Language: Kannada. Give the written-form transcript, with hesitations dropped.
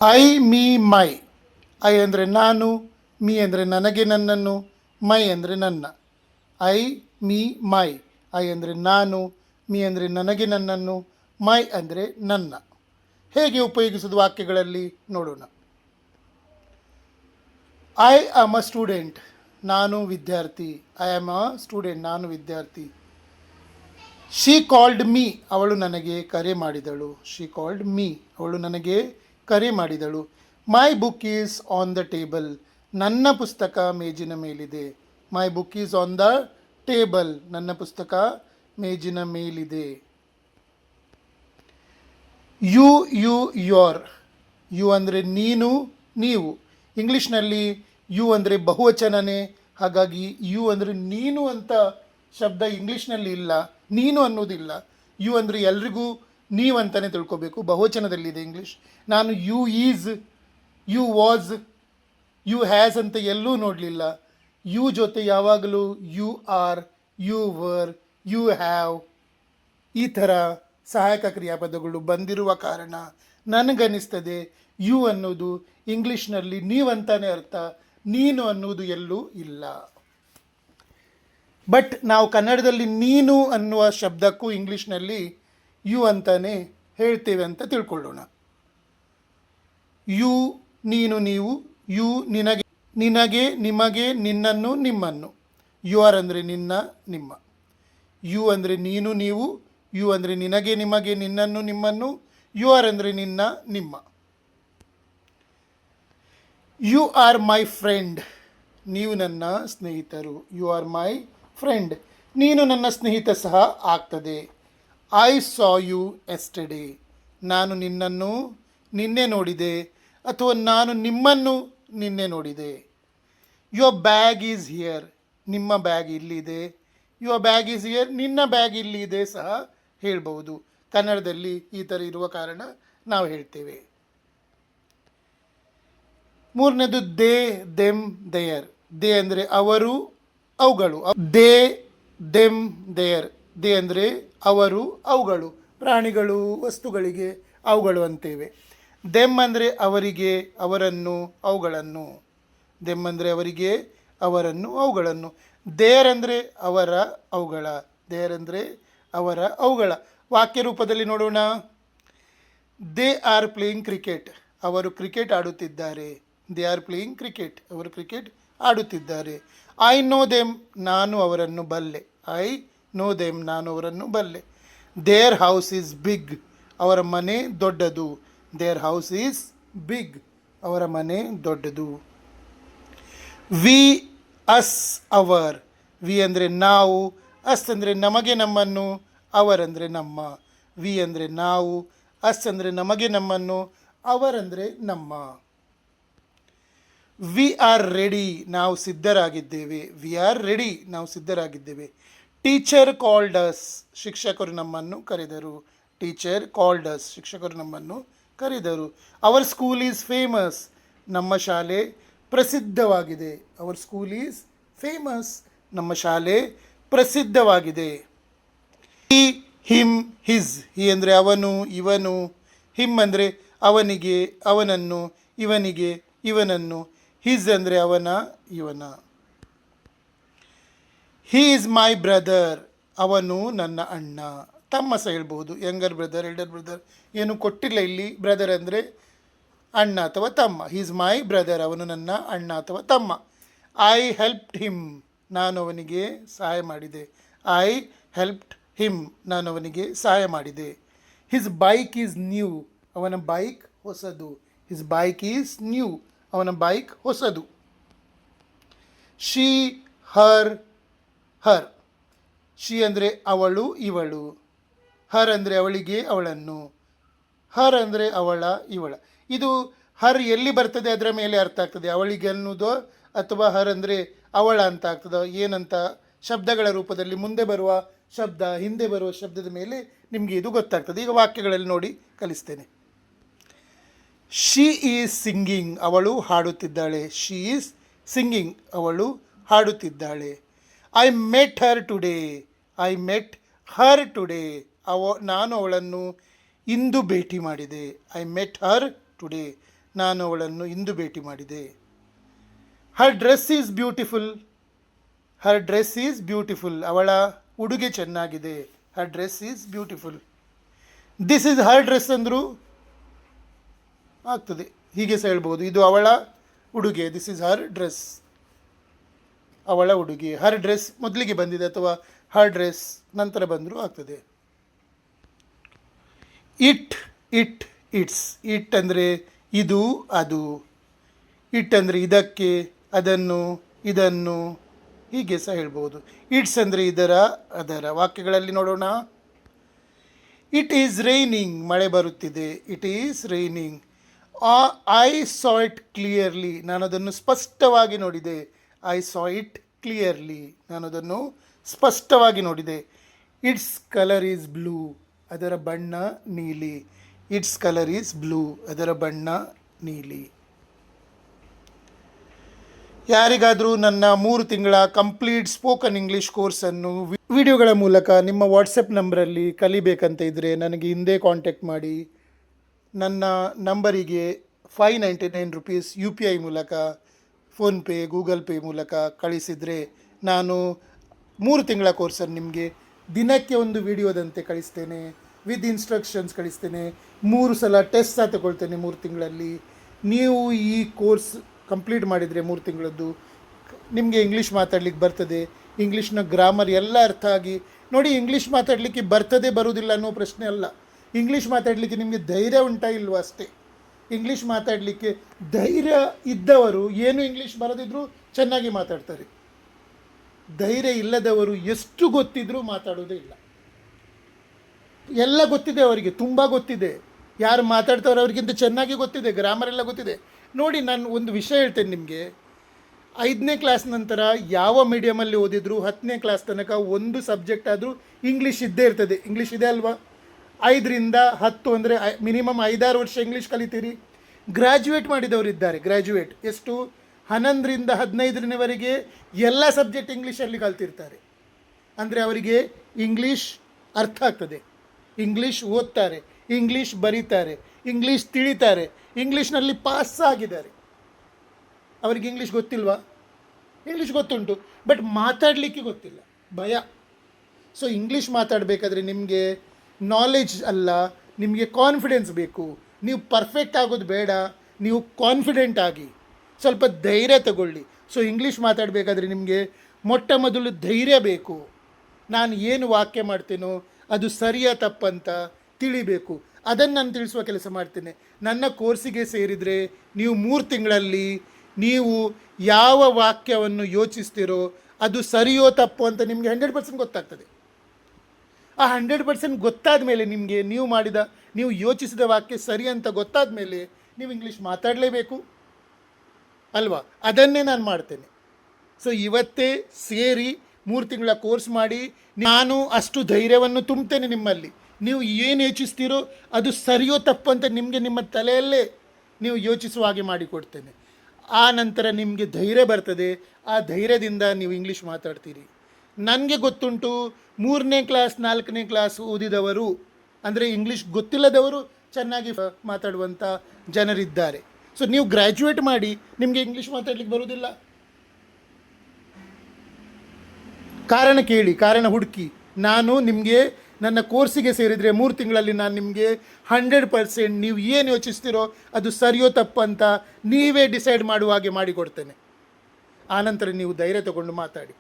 I me my. ಐ ಅಂದರೆ ನಾನು, ಮೀ ಅಂದರೆ ನನಗೆ ನನ್ನನ್ನು, ಮೈ ಅಂದರೆ ನನ್ನ. I me my. ಐ ಅಂದರೆ ನಾನು, ಮೀ ಅಂದರೆ ನನಗೆ ನನ್ನನ್ನು, ಮೈ ಅಂದರೆ ನನ್ನ. ಹೇಗೆ ಉಪಯೋಗಿಸೋದು ವಾಕ್ಯಗಳಲ್ಲಿ ನೋಡೋಣ. I am a student. ನಾನು ವಿದ್ಯಾರ್ಥಿ. I am a student. ನಾನು ವಿದ್ಯಾರ್ಥಿ. She called me. ಅವಳು ನನಗೆ ಕರೆ ಮಾಡಿದಳು. She called me. ಅವಳು ನನಗೆ ಕರೆ ಮಾಡಿದಳು. My book is on the table. ನನ್ನ ಪುಸ್ತಕ ಮೇಜಿನ ಮೇಲಿದೆ. My book is on the table. ನನ್ನ ಪುಸ್ತಕ ಮೇಜಿನ ಮೇಲಿದೆ. You you your. ಯು ಅಂದರೆ ನೀನು, ನೀವು. ಇಂಗ್ಲೀಷ್ನಲ್ಲಿ ಯು ಅಂದರೆ ಬಹುವಚನನೇ. ಹಾಗಾಗಿ ಯು ಅಂದರೆ ನೀನು ಅಂತ ಶಬ್ದ ಇಂಗ್ಲೀಷ್ನಲ್ಲಿ ಇಲ್ಲ. ನೀನು ಅನ್ನೋದಿಲ್ಲ. ಯು ಅಂದರೆ ಎಲ್ರಿಗೂ ನೀವು ಅಂತಲೇ ತಿಳ್ಕೊಬೇಕು. ಬಹುವಚನದಲ್ಲಿದೆ ಇಂಗ್ಲೀಷ್. ನಾನು you is, you was, you has ಅಂತ ಎಲ್ಲೂ ನೋಡಲಿಲ್ಲ. ಯು ಜೊತೆ ಯಾವಾಗಲೂ you are, you were, you have ಈ ಥರ ಸಹಾಯಕ ಕ್ರಿಯಾಪದಗಳು ಬಂದಿರುವ ಕಾರಣ ನನಗನ್ನಿಸ್ತದೆ ಯು ಅನ್ನೋದು ಇಂಗ್ಲೀಷ್ನಲ್ಲಿ ನೀವಂತಾನೆ ಅರ್ಥ, ನೀನು ಅನ್ನೋದು ಎಲ್ಲೂ ಇಲ್ಲ. ಬಟ್ ನಾವು ಕನ್ನಡದಲ್ಲಿ ನೀನು ಅನ್ನುವ ಶಬ್ದಕ್ಕೂ ಇಂಗ್ಲೀಷ್ನಲ್ಲಿ ಯು ಅಂತಾನೆ ಹೇಳ್ತೇವೆ ಅಂತ ತಿಳ್ಕೊಳ್ಳೋಣ. ಯು ನೀನು, ನೀವು. ಯು ನಿನಗೆ, ನಿನಗೆ, ನಿಮಗೆ, ನಿನ್ನನ್ನು, ನಿಮ್ಮನ್ನು. ಯು ಆರ್ ಅಂದರೆ ನಿನ್ನ, ನಿಮ್ಮ. ಯು ಅಂದರೆ ನೀನು, ನೀವು. ಯು ಅಂದರೆ ನಿನಗೆ, ನಿಮಗೆ, ನಿನ್ನನ್ನು, ನಿಮ್ಮನ್ನು. ಯು ಆರ್ ಅಂದರೆ ನಿನ್ನ, ನಿಮ್ಮ. You are my friend. ನೀವು ನನ್ನ ಸ್ನೇಹಿತರು. You are my friend. ನೀನು ನನ್ನ ಸ್ನೇಹಿತ ಸಹ ಆಗ್ತದೆ. I saw you yesterday. ನಾನು ನಿನ್ನನ್ನು ನಿನ್ನೆ ನೋಡಿದೆ, ಅಥವಾ ನಾನು ನಿಮ್ಮನ್ನು ನಿನ್ನೆ ನೋಡಿದೆ. Your bag is here. ನಿಮ್ಮ ಬ್ಯಾಗ್ ಇಲ್ಲಿದೆ. Your bag is here. ನಿನ್ನ ಬ್ಯಾಗ್ ಇಲ್ಲಿದೆ ಸಹ ಹೇಳ್ಬೋದು. ಕನ್ನಡದಲ್ಲಿ ಈ ಥರ ಇರುವ ಕಾರಣ ನಾವು ಹೇಳ್ತೇವೆ. ಮೂರನೇದು ದೇ, ದೆಮ್, ದೇಯರ್. ದೇ ಅಂದರೆ ಅವರು, ಅವುಗಳು. They, them, there. ದೇ ಅಂದರೆ ಅವರು, ಅವುಗಳು. ಪ್ರಾಣಿಗಳು, ವಸ್ತುಗಳಿಗೆ ಅವುಗಳು ಅಂತೇವೆ. ದೆಮ್ ಅಂದರೆ ಅವರಿಗೆ, ಅವರನ್ನು, ಅವುಗಳನ್ನು. ದೆಮ್ ಅಂದರೆ ಅವರಿಗೆ, ಅವರನ್ನು, ಅವುಗಳನ್ನು. ದೇರ್ ಅಂದರೆ ಅವರ, ಅವುಗಳ. ದೇರ್ ಅಂದರೆ ಅವರ, ಅವುಗಳ. ವಾಕ್ಯ ರೂಪದಲ್ಲಿ ನೋಡೋಣ. They are playing cricket. ಅವರು ಕ್ರಿಕೆಟ್ ಆಡುತ್ತಿದ್ದಾರೆ. They are playing cricket. ಅವರು ಕ್ರಿಕೆಟ್ ಆಡುತ್ತಿದ್ದಾರೆ. I know them. ನಾನು ಅವರನ್ನು ಬಲ್ಲೆ. I know them. ನಾನು ಅವರನ್ನು ಬಲ್ಲೆ. Their house is big. ಅವರ ಮನೆ ದೊಡ್ಡದು. Their house is big. ಅವರ ಮನೆ ದೊಡ್ಡದು. V, us, hour. ವಿ ಅಂದರೆ ನಾವು, ಅಸ್ ಅಂದರೆ ನಮಗೆ, ನಮ್ಮನ್ನು, ಅವರ್ ಅಂದರೆ ನಮ್ಮ. ವಿ ಅಂದರೆ ನಾವು, ಅಸ್ ಅಂದರೆ ನಮಗೆ, ನಮ್ಮನ್ನು, ಅವರ್ ಅಂದರೆ ನಮ್ಮ. We are ready. ನಾವು ಸಿದ್ಧರಾಗಿದ್ದೇವೆ. We are ready. ನಾವು ಸಿದ್ಧರಾಗಿದ್ದೇವೆ. Teacher called as. ಶಿಕ್ಷಕರು ನಮ್ಮನ್ನು ಕರೆದರು. Teacher called as. ಶಿಕ್ಷಕರು ನಮ್ಮನ್ನು ಕರೆದರು. Our school is famous. ನಮ್ಮ ಶಾಲೆ ಪ್ರಸಿದ್ಧವಾಗಿದೆ. Our school is famous. ನಮ್ಮ ಶಾಲೆ ಪ್ರಸಿದ್ಧವಾಗಿದೆ. ಹಿ, ಹಿಮ್, ಹಿಸ್. ಹಿ ಅಂದರೆ ಅವನು, ಇವನು. ಹಿಮ್ ಅಂದರೆ ಅವನಿಗೆ, ಅವನನ್ನು, ಇವನಿಗೆ, ಇವನನ್ನು. ಹಿಸ್ ಅಂದರೆ ಅವನ, ಇವನ. He is my brother. ಅವನು ನನ್ನ ಅಣ್ಣ. ತಮ್ಮ ಸಹ ಹೇಳ್ಬೋದು. ಯಂಗರ್ ಬ್ರದರ್, ಎಲ್ಡರ್ ಬ್ರದರ್ ಏನು ಕೊಟ್ಟಿಲ್ಲ ಇಲ್ಲಿ. ಬ್ರದರ್ ಅಂದರೆ ಅಣ್ಣ ಅಥವಾ ತಮ್ಮ. He is my brother. ಅವನು ನನ್ನ ಅಣ್ಣ ಅಥವಾ ತಮ್ಮ. I helped him. ನಾನು ಅವನಿಗೆ ಸಹಾಯ ಮಾಡಿದೆ. I helped him. ನಾನು ಅವನಿಗೆ ಸಹಾಯ ಮಾಡಿದೆ. His bike is new. ಅವನ ಬೈಕ್ ಹೊಸದು. His bike is new. ಅವನ ಬೈಕ್ ಹೊಸದು. She, Har, Har. ಶಿ ಅಂದರೆ ಅವಳು, ಇವಳು. ಹರ್ ಅಂದರೆ ಅವಳಿಗೆ, ಅವಳನ್ನು. ಹರ್ ಅಂದರೆ ಅವಳ, ಇವಳ. ಇದು ಹರ್ ಎಲ್ಲಿ ಬರ್ತದೆ ಅದರ ಮೇಲೆ ಅರ್ಥ ಆಗ್ತದೆ. ಅವಳಿಗೆ ಅನ್ನೋದು ಅಥವಾ ಹರ್ ಅಂದರೆ ಅವಳ ಅಂತ ಆಗ್ತದೋ ಏನಂತ ಶಬ್ದಗಳ ರೂಪದಲ್ಲಿ ಮುಂದೆ ಬರುವ ಶಬ್ದ, ಹಿಂದೆ ಬರುವ ಶಬ್ದದ ಮೇಲೆ ನಿಮಗೆ ಇದು ಗೊತ್ತಾಗ್ತದೆ. ಈಗ ವಾಕ್ಯಗಳಲ್ಲಿ ನೋಡಿ ಕಲಿಸ್ತೇನೆ. She is singing. ಅವಳು ಹಾಡುತ್ತಿದ್ದಾಳೆ. She is singing. ಅವಳು ಹಾಡುತ್ತಿದ್ದಾಳೆ. I met her today. I met her today. ನಾನು ಅವಳನ್ನು ಇಂದು ಭೇಟಿ ಮಾಡಿದೆ. I met her today. ನಾನು ಅವಳನ್ನು ಇಂದು ಭೇಟಿ ಮಾಡಿದೆ. Her dress is beautiful. Her dress is beautiful. ಅವಳ ಉಡುಗೆ ಚೆನ್ನಾಗಿದೆ. Her dress is beautiful. This is her dress ಅಂದರೂ ಆಗ್ತದೆ, ಹೀಗೆ ಸಹ ಹೇಳ್ಬೋದು. ಇದು ಅವಳ ಉಡುಗೆ. This is her dress. ಅವಳ ಉಡುಗೆ. ಹರ್ ಡ್ರೆಸ್ ಮೊದಲಿಗೆ ಬಂದಿದೆ ಅಥವಾ ಹರ್ ಡ್ರೆಸ್ ನಂತರ ಬಂದರೂ ಆಗ್ತದೆ. It it it's. ಇಟ್ ಅಂದರೆ ಇದು ಅದು. ಇಟ್ ಅಂದರೆ ಇದಕ್ಕೆ, ಅದನ್ನು, ಇದನ್ನು, ಹೀಗೆ ಸಹ ಹೇಳ್ಬೋದು. ಇಟ್ಸ್ ಅಂದರೆ ಇದರ, ಅದರ. ವಾಕ್ಯಗಳಲ್ಲಿ ನೋಡೋಣ. It is raining. ಮಳೆ ಬರುತ್ತಿದೆ. It is raining. I saw it clearly. ನಾನು ಅದನ್ನು ಸ್ಪಷ್ಟವಾಗಿ ನೋಡಿದೆ. I saw it clearly. ನಾನು ಅದನ್ನು ಸ್ಪಷ್ಟವಾಗಿ ನೋಡಿದೆ. It's colour is blue. ಅದರ ಬಣ್ಣ ನೀಲಿ. It's colour is blue. ಅದರ ಬಣ್ಣ ನೀಲಿ. ಯಾರಿಗಾದರೂ ನನ್ನ 3 ತಿಂಗಳ ಕಂಪ್ಲೀಟ್ ಸ್ಪೋಕನ್ ಇಂಗ್ಲೀಷ್ ಕೋರ್ಸನ್ನು ವಿಡಿಯೋಗಳ ಮೂಲಕ ನಿಮ್ಮ ವಾಟ್ಸಪ್ ನಂಬರಲ್ಲಿ ಕಲಿಬೇಕಂತ ಇದ್ದರೆ ನನಗೆ ಹಿಂದೆ ಕಾಂಟ್ಯಾಕ್ಟ್ ಮಾಡಿ. ನನ್ನ ನಂಬರಿಗೆ ₹599 UPI ಮೂಲಕ, ಫೋನ್ಪೇ, ಗೂಗಲ್ ಪೇ ಮೂಲಕ ಕಳಿಸಿದರೆ ನಾನು 3 ತಿಂಗಳ ಕೋರ್ಸನ್ನು ನಿಮಗೆ ದಿನಕ್ಕೆ ಒಂದು ವಿಡಿಯೋದಂತೆ ಕಳಿಸ್ತೇನೆ. ವಿತ್ ಇನ್ಸ್ಟ್ರಕ್ಷನ್ಸ್ ಕಳಿಸ್ತೇನೆ. 3 ಸಲ ಟೆಸ್ಟ್ ಸಹ ತಗೊಳ್ತೇನೆ 3 ತಿಂಗಳಲ್ಲಿ. ನೀವು ಈ ಕೋರ್ಸ್ ಕಂಪ್ಲೀಟ್ ಮಾಡಿದರೆ 3 ತಿಂಗಳದ್ದು ನಿಮಗೆ ಇಂಗ್ಲೀಷ್ ಮಾತಾಡಲಿಕ್ಕೆ ಬರ್ತದೆ. ಇಂಗ್ಲೀಷ್ನ ಗ್ರಾಮರ್ ಎಲ್ಲ ಅರ್ಥ ಆಗಿ ನೋಡಿ. ಇಂಗ್ಲೀಷ್ ಮಾತಾಡಲಿಕ್ಕೆ ಬರ್ತದೆ ಬರುವುದಿಲ್ಲ ಅನ್ನೋ ಪ್ರಶ್ನೆ ಅಲ್ಲ. ಇಂಗ್ಲೀಷ್ ಮಾತಾಡಲಿಕ್ಕೆ ನಿಮಗೆ ಧೈರ್ಯ ಉಂಟಾ ಇಲ್ವೋ ಅಷ್ಟೇ. ಇಂಗ್ಲೀಷ್ ಮಾತಾಡಲಿಕ್ಕೆ ಧೈರ್ಯ ಇದ್ದವರು ಏನು ಇಂಗ್ಲೀಷ್ ಬರದಿದ್ದರೂ ಚೆನ್ನಾಗಿ ಮಾತಾಡ್ತಾರೆ. ಧೈರ್ಯ ಇಲ್ಲದವರು ಎಷ್ಟು ಗೊತ್ತಿದ್ರೂ ಮಾತಾಡೋದೇ ಇಲ್ಲ. ಎಲ್ಲ ಗೊತ್ತಿದೆ ಅವರಿಗೆ, ತುಂಬ ಗೊತ್ತಿದೆ. ಯಾರು ಮಾತಾಡ್ತಾರೋ ಅವ್ರಿಗಿಂತ ಚೆನ್ನಾಗಿ ಗೊತ್ತಿದೆ, ಗ್ರಾಮರ್ ಎಲ್ಲ ಗೊತ್ತಿದೆ. ನೋಡಿ, ನಾನು ಒಂದು ವಿಷಯ ಹೇಳ್ತೇನೆ ನಿಮಗೆ. 5ನೇ ಕ್ಲಾಸ್ ನಂತರ ಯಾವ ಮೀಡಿಯಮಲ್ಲಿ ಓದಿದ್ರು 10ನೇ ಕ್ಲಾಸ್ ತನಕ ಒಂದು ಸಬ್ಜೆಕ್ಟ್ ಆದರೂ ಇಂಗ್ಲೀಷ್ ಇದ್ದೇ ಇರ್ತದೆ. ಇಂಗ್ಲೀಷ್ ಇದೆ ಅಲ್ವಾ? 5ರಿಂದ 10 ಅಂದರೆ ಮಿನಿಮಮ್ 5-6 ವರ್ಷ ಇಂಗ್ಲೀಷ್ ಕಲಿತೀರಿ. ಗ್ರ್ಯಾಜುಯೇಟ್ ಮಾಡಿದವರಿದ್ದಾರೆ. ಗ್ರ್ಯಾಜುಯೇಟ್ ಎಷ್ಟು 11ರಿಂದ 15ರವರೆಗೆ ಎಲ್ಲ ಸಬ್ಜೆಕ್ಟ್ ಇಂಗ್ಲೀಷಲ್ಲಿ ಕಲ್ತಿರ್ತಾರೆ. ಅಂದರೆ ಅವರಿಗೆ ಇಂಗ್ಲೀಷ್ ಅರ್ಥ ಆಗ್ತದೆ, ಇಂಗ್ಲೀಷ್ ಓದ್ತಾರೆ, ಇಂಗ್ಲೀಷ್ ಬರೀತಾರೆ, ಇಂಗ್ಲೀಷ್ ತಿಳಿತಾರೆ, ಇಂಗ್ಲೀಷ್ನಲ್ಲಿ ಪಾಸ್ ಆಗಿದ್ದಾರೆ. ಅವರಿಗೆ ಇಂಗ್ಲೀಷ್ ಗೊತ್ತಿಲ್ವಾ? ಇಂಗ್ಲೀಷ್ ಗೊತ್ತುಂಟು, ಬಟ್ ಮಾತಾಡಲಿಕ್ಕೆ ಗೊತ್ತಿಲ್ಲ, ಭಯ. ಸೊ ಇಂಗ್ಲೀಷ್ ಮಾತಾಡಬೇಕಾದ್ರೆ ನಿಮಗೆ ನಾಲೆಜ್ ಅಲ್ಲ, ನಿಮಗೆ ಕಾನ್ಫಿಡೆನ್ಸ್ ಬೇಕು. ನೀವು ಪರ್ಫೆಕ್ಟ್ ಆಗೋದು ಬೇಡ, ನೀವು ಕಾನ್ಫಿಡೆಂಟ್ ಆಗಿ ಸ್ವಲ್ಪ ಧೈರ್ಯ ತಗೊಳ್ಳಿ. ಸೊ ಇಂಗ್ಲೀಷ್ ಮಾತಾಡಬೇಕಾದ್ರೆ ನಿಮಗೆ ಮೊಟ್ಟ ಮೊದಲು ಧೈರ್ಯ ಬೇಕು. ನಾನು ಏನು ವಾಕ್ಯ ಮಾಡ್ತೇನೋ ಅದು ಸರಿಯಾ ತಪ್ಪಂತ ತಿಳಿಬೇಕು. ಅದನ್ನು ನಾನು ತಿಳಿಸುವ ಕೆಲಸ ಮಾಡ್ತೇನೆ. ನನ್ನ ಕೋರ್ಸಿಗೆ ಸೇರಿದರೆ ನೀವು 3 ತಿಂಗಳಲ್ಲಿ ನೀವು ಯಾವ ವಾಕ್ಯವನ್ನು ಯೋಚಿಸ್ತೀರೋ ಅದು ಸರಿಯೋ ತಪ್ಪು ಅಂತ ನಿಮಗೆ 100% ಗೊತ್ತಾಗ್ತದೆ. ಆ 100% ಗೊತ್ತಾದ ಮೇಲೆ ನಿಮಗೆ ನೀವು ಯೋಚಿಸಿದ ವಾಕ್ಯ ಸರಿ ಅಂತ ಗೊತ್ತಾದ ಮೇಲೆ ನೀವು ಇಂಗ್ಲೀಷ್ ಮಾತಾಡಲೇಬೇಕು ಅಲ್ವಾ? ಅದನ್ನೇ ನಾನು ಮಾಡ್ತೇನೆ. ಸೊ ಇವತ್ತೇ ಸೇರಿ 3 ತಿಂಗಳ ಕೋರ್ಸ್ ಮಾಡಿ ನಾನು ಅಷ್ಟು ಧೈರ್ಯವನ್ನು ತುಂಬ್ತೇನೆ ನಿಮ್ಮಲ್ಲಿ. ನೀವು ಏನು ಯೋಚಿಸ್ತೀರೋ ಅದು ಸರಿಯೋ ತಪ್ಪು ಅಂತ ನಿಮಗೆ ನಿಮ್ಮ ತಲೆಯಲ್ಲೇ ನೀವು ಯೋಚಿಸುವ ಹಾಗೆ ಮಾಡಿಕೊಡ್ತೇನೆ. ಆ ನಂತರ ನಿಮಗೆ ಧೈರ್ಯ ಬರ್ತದೆ. ಆ ಧೈರ್ಯದಿಂದ ನೀವು ಇಂಗ್ಲೀಷ್ ಮಾತಾಡ್ತೀರಿ. ನನಗೆ ಗೊತ್ತುಂಟು 3ನೇ ಕ್ಲಾಸ್ 4ನೇ ಕ್ಲಾಸ್ ಓದಿದವರು ಅಂದರೆ ಇಂಗ್ಲೀಷ್ ಗೊತ್ತಿಲ್ಲದವರು ಚೆನ್ನಾಗಿ ಮಾತಾಡುವಂಥ ಜನರಿದ್ದಾರೆ. ಸೊ ನೀವು ಗ್ರ್ಯಾಜುಯೇಟ್ ಮಾಡಿ ನಿಮಗೆ ಇಂಗ್ಲೀಷ್ ಮಾತಾಡಲಿಕ್ಕೆ ಬರುವುದಿಲ್ಲ. ಕಾರಣ ಕೇಳಿ, ಕಾರಣ ಹುಡುಕಿ. ನಾನು ನಿಮಗೆ ನನ್ನ ಕೋರ್ಸಿಗೆ ಸೇರಿದರೆ 3 ತಿಂಗಳಲ್ಲಿ ನಾನು ನಿಮಗೆ 100% ನೀವು ಏನು ಯೋಚಿಸ್ತೀರೋ ಅದು ಸರಿಯೋ ತಪ್ಪು ಅಂತ ನೀವೇ ಡಿಸೈಡ್ ಮಾಡುವ ಹಾಗೆ ಮಾಡಿಕೊಡ್ತೇನೆ. ಆನಂತರ ನೀವು ಧೈರ್ಯ ತಗೊಂಡು ಮಾತಾಡಿ.